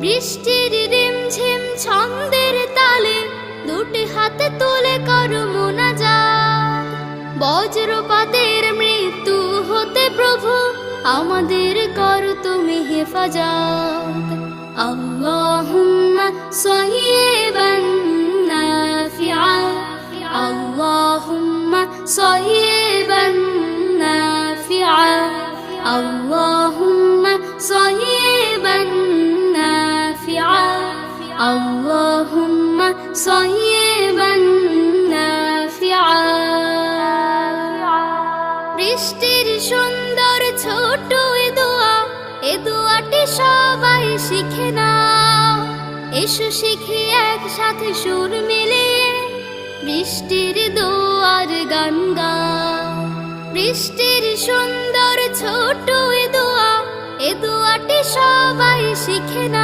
বৃষ্টির রিমঝিম ছন্দের তালে দুটি হাতে তুলে করো মোনাজাত। বজ্রপাতের মৃত্যু হতে প্রভু আমাদের করো তুমি হেফাজত। আল্লাহুম্মা সাইয়্যিবান নাফিআ, আল্লাহুম্মা সাইয়্যিবান নাফিআ, আল্লাহুম্মা সাইয়্যিবান নাফিআ, আল্লাহুম্মা সাইয়্যিবান নাফিআ। বৃষ্টির সুন্দর ছোট এ দোয়াটি সবাই শিখে নাও। এসো শিখি একসাথে সুর মিলিয়ে বৃষ্টির দোয়ার গান গাও। বৃষ্টির সুন্দর ছোট এ দোয়াটি সবাই শিখে নাও।